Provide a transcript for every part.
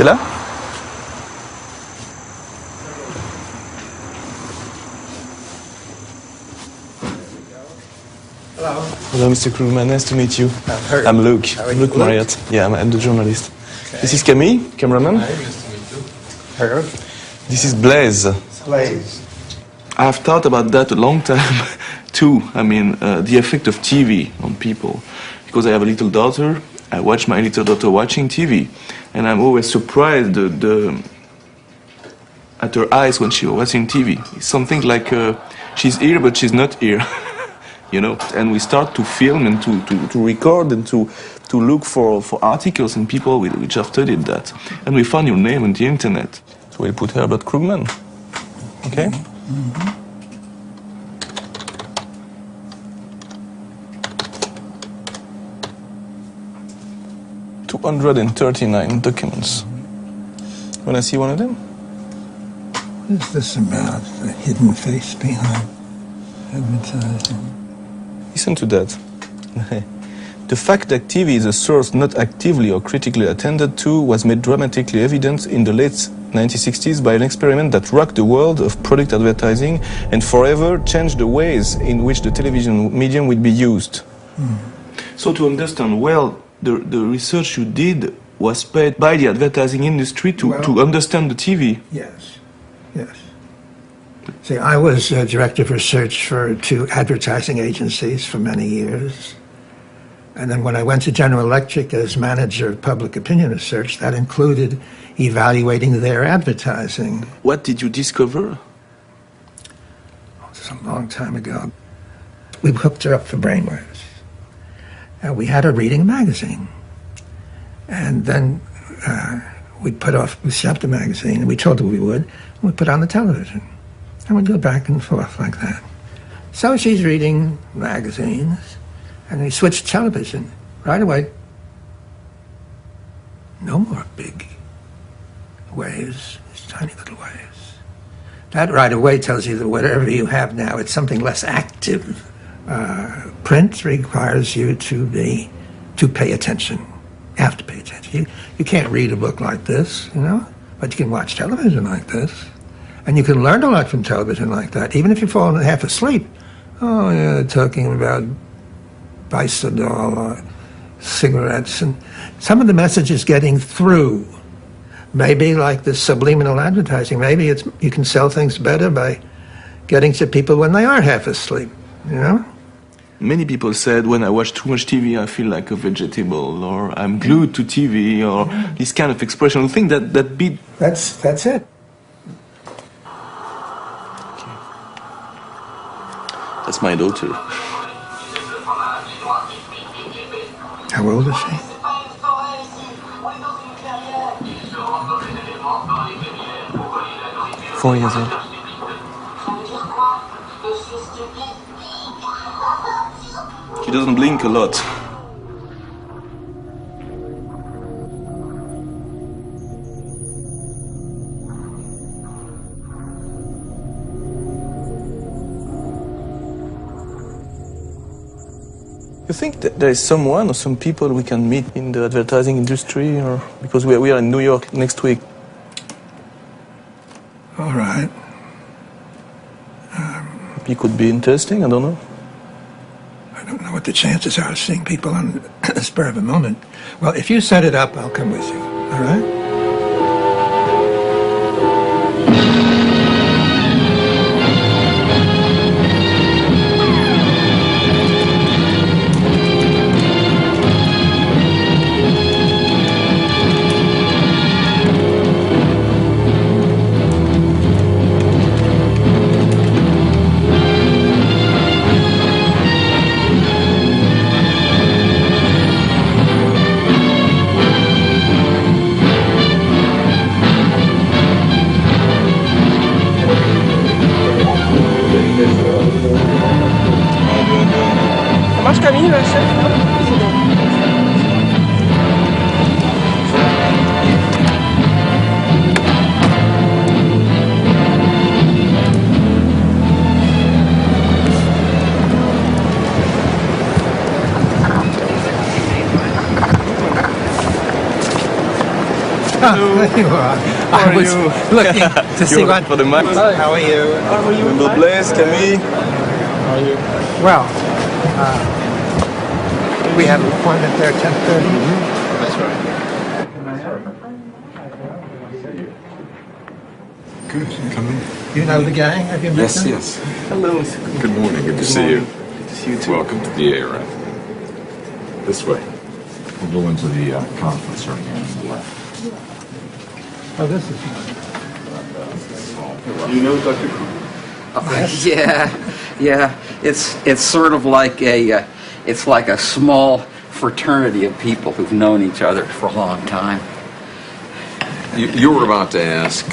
C'est là? Hello. Hello, Mr. Krugman. Nice to meet you. I'm Luke. Luke Marriott. Yeah, I'm the journalist. Okay. This is Camille, cameraman. Hi, nice to meet you. Hello. This is Blaise. Blaise. I've thought about that a long time, too. I mean, the effect of TV on people. Because I have a little daughter, I watch my little daughter watching TV, and I'm always surprised at her eyes when she's watching TV. It's something like she's here, but she's not here. You know, and we start to film and to record and to look for articles and people which have studied that. And we found your name on the internet. So we'll put Herbert Krugman. Okay? Mm-hmm. 239 documents. Want to see one of them? What is this about? The hidden face behind advertising. Listen to that. The fact that TV is a source not actively or critically attended to was made dramatically evident in the late 1960s by an experiment that rocked the world of product advertising and forever changed the ways in which the television medium would be used. Mm. So to understand well, the research you did was paid by the advertising industry to understand the TV. Yes, yes. See, I was director of research for 2 advertising agencies for many years. And then when I went to General Electric as manager of public opinion research, that included evaluating their advertising. What did you discover? This was a long time ago. We hooked her up for brainwaves. We had her reading a magazine. And then we shoved the magazine, and we told her we would, and we put on the television. And we'd go back and forth like that. So she's reading magazines, and we switched television right away. No more big waves, just tiny little waves. That right away tells you that whatever you have now, it's something less active. Print requires you to pay attention. You have to pay attention. You can't read a book like this, you know, but you can watch television like this. And you can learn a lot from television like that, even if you're falling half asleep. Oh, yeah, talking about Bicidol or cigarettes. And some of the message is getting through. Maybe like the subliminal advertising, maybe you can sell things better by getting to people when they are half asleep, you know? Many people said, when I watch too much TV, I feel like a vegetable, or I'm glued to TV, or this kind of expression. I think that beat... That's it. That's my daughter. How old is she? 4 years old. She doesn't blink a lot. You think that there is someone or some people we can meet in the advertising industry, or because we are in New York next week? All right. It could be interesting, I don't know. I don't know what the chances are of seeing people on the spur of a moment. Well, if you set it up, I'll come with you, all right? You are. I was looking to see what... For the mic. How are you? How are you? Blaise, Camille. How are you? Well, we have an appointment there at 10:30. That's right. Good, come in. You know the gang? Have you met Yes, them? yes. Hello. Good morning, good to see you. Good to see you too. Welcome to the ARF. This way. We'll go into the conference room here on the left. Oh, this is nice. You know Dr. Cook? Yeah. It's sort of like a small fraternity of people who've known each other for a long time. You were about to ask.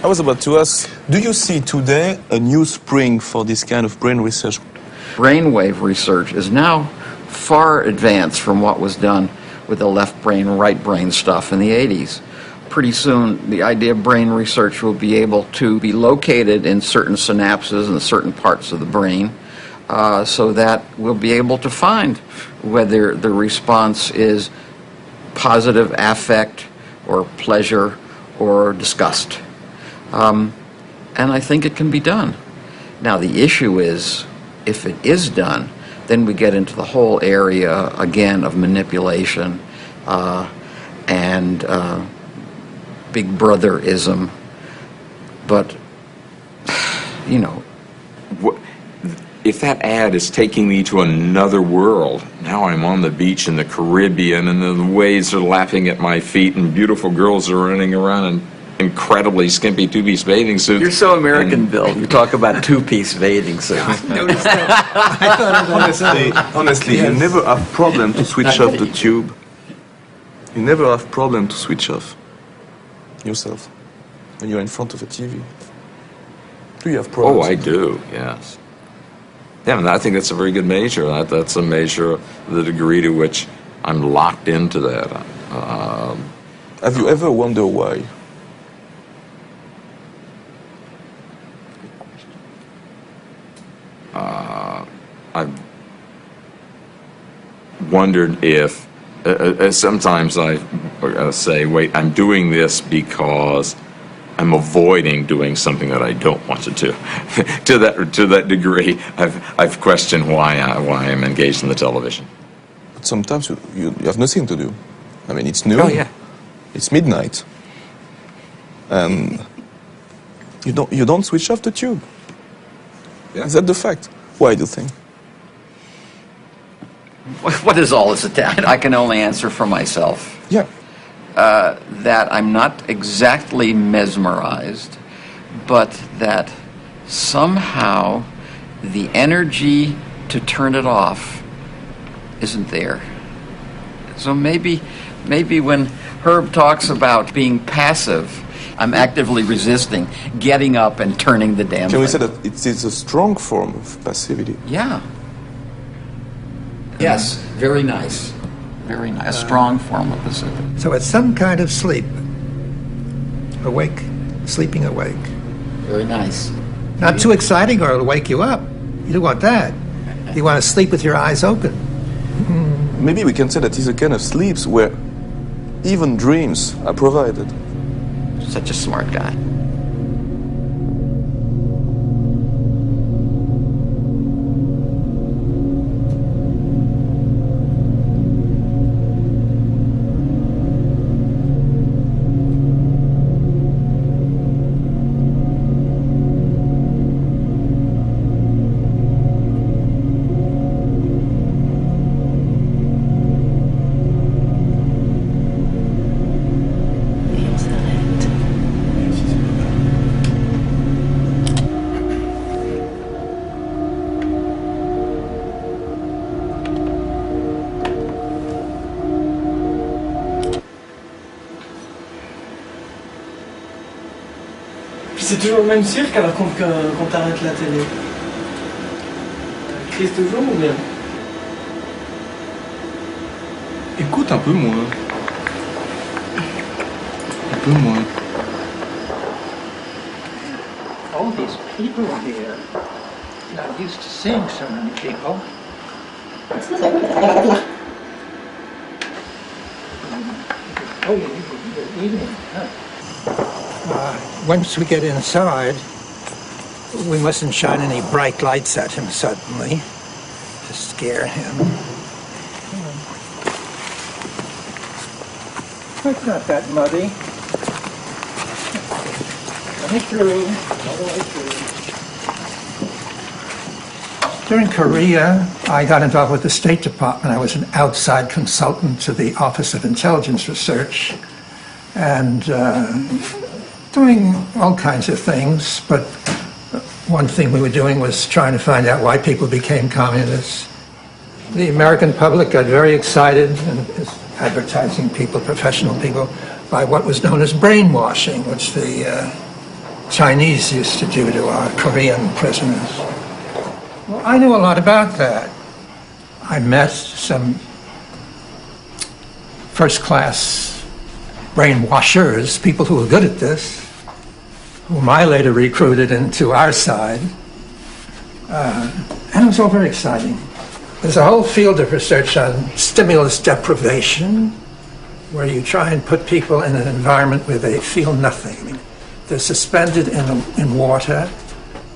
I was about to ask, do you see today a new spring for this kind of brain research? Brainwave research is now far advanced from what was done with the left brain, right brain stuff in the 80s. Pretty soon, the idea of brain research will be able to be located in certain synapses in certain parts of the brain, so that we'll be able to find whether the response is positive affect or pleasure or disgust. And I think it can be done. Now, the issue is, if it is done, then we get into the whole area, again, of manipulation and big brotherism. But, you know. If that ad is taking me to another world, now I'm on the beach in the Caribbean and the waves are lapping at my feet and beautiful girls are running around in incredibly skimpy two-piece bathing suits. You're so American, Bill. You talk about two-piece bathing suits. Notice that. I thought it was Honestly, Yes. you never have problem to switch off the tube. You never have problem to switch off yourself when you're in front of a TV. Do you have problems? Oh, I do, yes. Yeah, and I think that's a very good measure. That's a measure of the degree to which I'm locked into that. Have you ever wondered why? I've wondered if sometimes I say, wait, I'm doing this because I'm avoiding doing something that I don't want to do. to that degree, I've questioned why I'm engaged in the television. But sometimes you have nothing to do. I mean, it's noon. Oh yeah. It's midnight, and you don't switch off the tube. Yeah. Is that the fact? Why do you think? What is all this attack? I can only answer for myself. Yeah. That I'm not exactly mesmerized, but that somehow the energy to turn it off isn't there. So maybe when Herb talks about being passive, I'm actively resisting getting up and turning the damn Can we thing. say that it is a strong form of passivity? Yeah. Yes, very nice. Very nice. A strong form of passivity. So it's some kind of sleep. Awake. Sleeping awake. Very nice. Not too exciting or it'll wake you up. You don't want that. You want to sleep with your eyes open. Maybe we can say that it's a kind of sleeps where even dreams are provided. Such a smart guy. C'est toujours le même cirque alors qu'on t'arrête la télé. Crise toujours ou bien? Écoute un peu moins. Un peu moins. All these people here. Not used to seeing so many people. Oh, Once we get inside, we mustn't shine any bright lights at him suddenly to scare him. It's not that muddy. Let me through, all the way through. During Korea, I got involved with the State Department. I was an outside consultant to the Office of Intelligence Research, and doing all kinds of things, but one thing we were doing was trying to find out why people became communists. The American public got very excited, and advertising people, professional people, by what was known as brainwashing, which the Chinese used to do to our Korean prisoners. Well, I knew a lot about that. I met some first-class brainwashers, people who were good at this, whom I later recruited into our side. And it was all very exciting. There's a whole field of research on stimulus deprivation, where you try and put people in an environment where they feel nothing. I mean, they're suspended in water.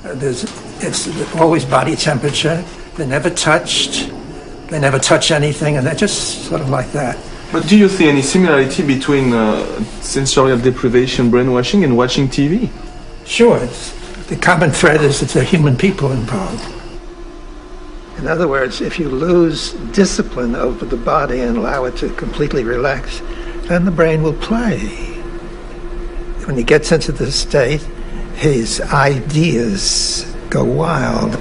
It's always body temperature. They're never touched. They never touch anything, and they're just sort of like that. But do you see any similarity between sensorial deprivation, brainwashing, and watching TV? Sure. The common thread is that there are human people involved. In other words, if you lose discipline over the body and allow it to completely relax, then the brain will play. When he gets into this state, his ideas go wild.